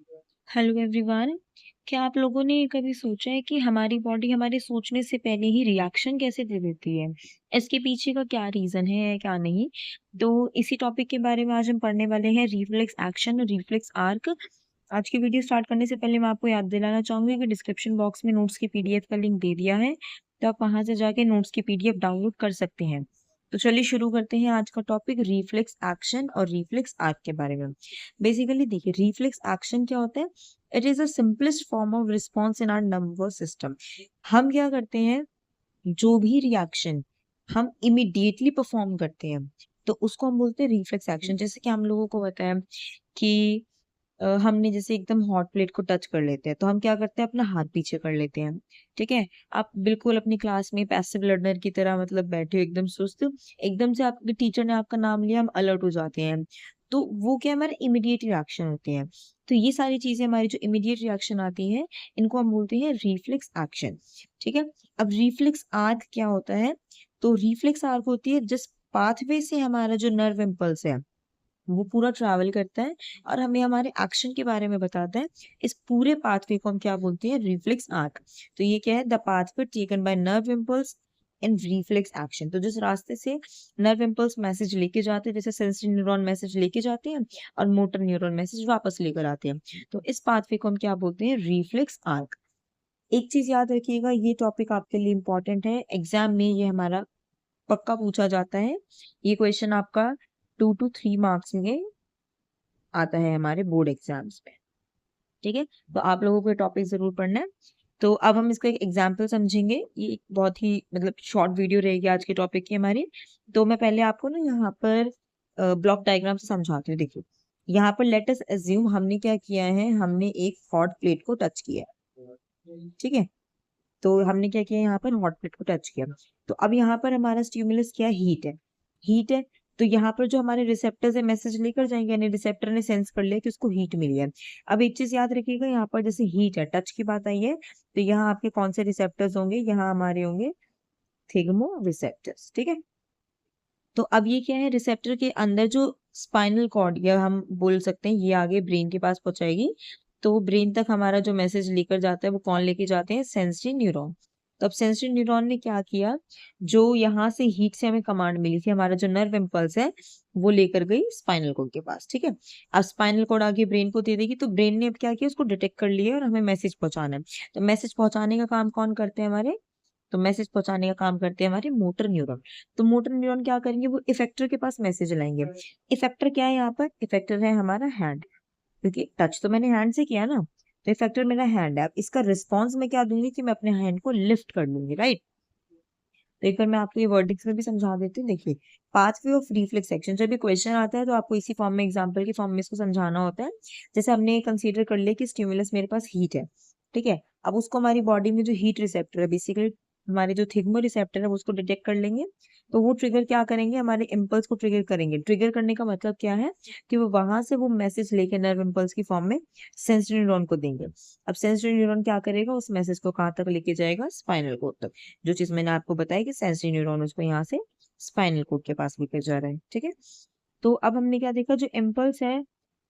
Hello everyone. क्या आप लोगों ने कभी सोचा है कि हमारी बॉडी हमारे सोचने से पहले ही रिएक्शन कैसे दे देती है? इसके पीछे का क्या रीजन है, क्या नहीं? तो इसी टॉपिक के बारे में आज हम पढ़ने वाले हैं, रिफ्लेक्स एक्शन और रिफ्लेक्स आर्क। आज की वीडियो स्टार्ट करने से पहले मैं आपको याद दिलाना चाहूंगी कि डिस्क्रिप्शन बॉक्स में नोट्स की पीडीएफ का लिंक दे दिया है, तो आप वहां से जाके नोट्स की पीडीएफ डाउनलोड कर सकते हैं। तो चलिए शुरू करते हैं आज का टॉपिक, रिफ्लेक्स एक्शन और रिफ्लेक्स आर्क के बारे में। बेसिकली देखिए, रिफ्लेक्स एक्शन क्या होता है? It is the simplest form of response in our nervous system. हम क्या करते हैं, जो भी रिएक्शन हम इमिडिएटली परफॉर्म करते हैं, तो उसको हम बोलते हैं रिफ्लेक्स एक्शन। जैसे कि हम लोगों को बताया कि हमने जैसे एकदम हॉट प्लेट को टच कर लेते हैं, तो हम क्या करते हैं, अपना हाथ पीछे कर लेते हैं। ठीक है। आप बिल्कुल अपनी क्लास में पैसिव लर्नर की तरह मतलब बैठे हो, एकदम सुस्त, एकदम से आपके टीचर ने आपका नाम लिया, हम अलर्ट हो जाते हैं। तो वो क्या, हमारे इमीडिएट रिएक्शन होते हैं। तो ये सारी चीजें हमारी जो इमीडिएट रिएक्शन आती है, इनको हम बोलते हैं रिफ्लेक्स एक्शन। ठीक है। अब रिफ्लेक्स आर्क क्या होता है? तो रिफ्लेक्स आर्क होती है जिस पाथवे से हमारा जो नर्व इम्पल्स है वो पूरा ट्रैवल करता है और हमें हमारे एक्शन के बारे में बताता है। इस पूरे पाथवे को हम क्या बोलते हैं, रिफ्लेक्स आर्क। तो ये क्या है, the pathway taken by nerve impulse in reflex action. तो जिस रास्ते से नर्व इम्पल्स मैसेज लेके जाते हैं, जैसे सेंसरी न्यूरॉन मैसेज लेके जाते हैं और मोटर न्यूरॉन मैसेज वापस लेकर आते हैं, तो इस पाथवे को हम क्या बोलते हैं, रिफ्लेक्स आर्क। एक चीज याद रखिएगा, ये टॉपिक आपके लिए इंपॉर्टेंट है, एग्जाम में ये हमारा पक्का पूछा जाता है। ये क्वेश्चन आपका 2 to 3 मार्क्स में आता है हमारे बोर्ड एग्जाम्स में। ठीक है। तो आप लोगों को टॉपिक जरूर पढ़ना है। तो अब हम इसका एक एग्जाम्पल समझेंगे। ये एक बहुत ही मतलब शॉर्ट वीडियो रहेगी आज के टॉपिक की हमारी। तो मैं पहले आपको ना यहाँ पर ब्लॉक डायग्राम से समझाती हूँ। देखिए, यहाँ पर लेट अस अज्यूम हमने क्या किया है, हमने एक हॉट प्लेट को टच किया है। ठीक है। तो हमने क्या किया, यहाँ पर हॉट प्लेट को टच किया। तो अब यहाँ पर हमारा स्टिमुलस क्या है, हीट है। हीट है। तो यहाँ पर जो हमारे रिसेप्टर्स है मैसेज लेकर जाएंगे, यानी रिसेप्टर ने सेंस कर लिया कि उसको हीट मिली है। अब एक चीज याद रखिएगा, यहाँ पर जैसे हीट है, टच की बात आई है, तो यहाँ आपके कौन से रिसेप्टर्स होंगे, यहाँ हमारे होंगे थिग्मो रिसेप्टर्स। ठीक है। तो अब ये क्या है, रिसेप्टर के अंदर जो स्पाइनल कॉर्ड, या हम बोल सकते हैं ये आगे ब्रेन के पास पहुंचाएगी। तो ब्रेन तक हमारा जो मैसेज लेकर जाता है वो कौन लेके जाते हैं, सेंसरी न्यूरॉन। तो अब सेंसरी न्यूरॉन ने क्या किया, जो यहाँ से हीट से हमें कमांड मिली थी, हमारा जो नर्व इम्पल्स है वो लेकर गई स्पाइनल कॉर्ड के पास। ठीक है। अब स्पाइनल कॉर्ड आगे ब्रेन को दे देगी, तो ब्रेन ने अब क्या किया, उसको डिटेक्ट कर लिया और हमें मैसेज पहुंचाना है। तो मैसेज पहुंचाने का काम कौन करते हैं हमारे, तो मैसेज पहुंचाने का काम करते हैं हमारे मोटर न्यूरॉन। तो मोटर न्यूरॉन क्या करेंगे, वो इफेक्टर के पास मैसेज लाएंगे। इफेक्टर क्या है, यहाँ पर इफेक्टर है हमारा हैंड, क्योंकि टच तो मैंने हैंड से किया ना, तो इफेक्टर मेरा हैंड है। अब इसका रिस्पॉन्स मैं क्या दूंगी, कि मैं अपने हैंड को लिफ्ट कर लूंगी, राइट। तो एक बार मैं आपको ये वर्डिक्स में भी समझा देती हूँ। देखिए, पाथवे ऑफ रिफ्लेक्स एक्शन, जब ये क्वेश्चन आता है तो आपको इसी फॉर्म में, एग्जांपल के फॉर्म में इसको समझाना होता है। जैसे हमने कंसीडर कर लिया कि स्टिमुलस मेरे पास हीट है। ठीक है। अब उसको हमारी बॉडी में जो हीट रिसेप्टर है, बेसिकली हमारे जो थिग्मो रिसेप्टर है, वो उसको डिटेक्ट कर लेंगे। तो वो ट्रिगर क्या करेंगे, हमारे इम्पल्स को ट्रिगर करेंगे। ट्रिगर करने का मतलब क्या है, कि वो वहां से वो मैसेज लेके नर्व इम्पल्स की फॉर्म में सेंसरी न्यूरॉन को देंगे। अब सेंसरी न्यूरॉन क्या करेगा, उस मैसेज को कहाँ तक लेके जाएगा, स्पाइनल कॉर्ड तक। जो चीज मैंने आपको बताई कि सेंसरी न्यूरॉन उसको यहाँ से स्पाइनल कॉर्ड के पास लेकर जा रहा है। ठीक है। तो अब हमने क्या देखा, जो इम्पल्स है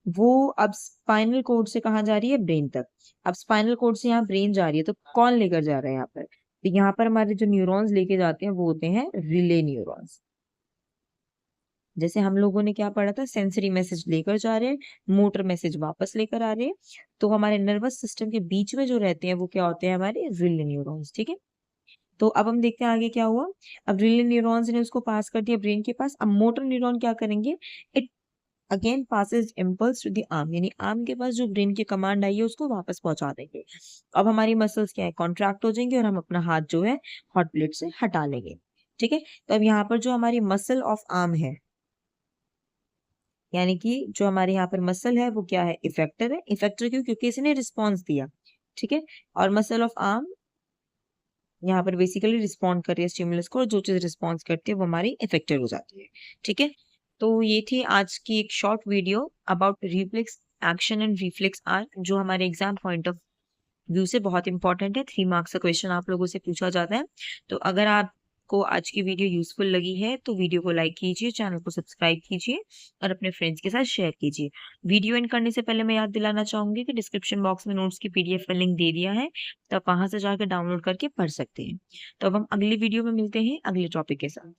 वो अब स्पाइनल कॉर्ड से कहाँ जा रही है, ब्रेन तक। अब स्पाइनल कॉर्ड से यहाँ ब्रेन जा रही है, तो कौन लेकर जा रहा है यहाँ पर, तो यहाँ पर हमारे जो न्यूरॉन्स लेके जाते हैं वो होते हैं रिले न्यूरॉन्स। जैसे हम लोगों ने क्या पढ़ा था, सेंसरी मैसेज लेकर जा रहे हैं, मोटर मैसेज वापस लेकर आ रहे हैं। तो हमारे नर्वस सिस्टम के बीच में जो रहते हैं वो क्या होते हैं, हमारे रिले न्यूरॉन्स। ठीक है। तो अब हम देखते हैं आगे क्या हुआ। अब रिले न्यूरॉन्स ने उसको पास कर दिया ब्रेन के पास। अब मोटर न्यूरॉन क्या करेंगे, it again passes impulse to the arm, यानी आर्म के पास जो ब्रेन की कमांड आई है उसको वापस पहुंचा देंगे। अब हमारी मसल्स क्या है, कॉन्ट्रैक्ट हो जाएंगे और हम अपना हाथ जो है हॉट प्लेट से हटा लेंगे। ठीक है। तो अब यहाँ पर जो हमारी मसल ऑफ आर्म है, यानी कि जो हमारे यहाँ पर मसल है वो क्या है, इफेक्टर है। इफेक्टर क्यों, क्योंकि इसने रिस्पॉन्स दिया। ठीक है। और मसल ऑफ आर्म यहाँ पर बेसिकली रिस्पॉन्ड कर रही है स्टिमुलस को, और जो चीज रिस्पॉन्स करती है वो हमारी इफेक्टिव हो जाती है। ठीक है। तो ये थी आज की एक short video about reflex action and reflex arc, जो हमारे एग्जाम पॉइंट ऑफ व्यू से बहुत इंपॉर्टेंट है। 3 मार्क्स का क्वेश्चन आप लोगों से पूछा जाता है। तो अगर आप आपको आज की वीडियो यूज़फुल लगी है तो वीडियो को लाइक कीजिए, चैनल को सब्सक्राइब कीजिए और अपने फ्रेंड्स के साथ शेयर कीजिए। वीडियो एंड करने से पहले मैं याद दिलाना चाहूँगी कि डिस्क्रिप्शन बॉक्स में नोट्स की पीडीएफ का लिंक दे दिया है, तो आप वहाँ से जाकर डाउनलोड करके पढ़ सकते हैं। तो अब हम अगली वीडियो में मिलते हैं अगले टॉपिक के साथ।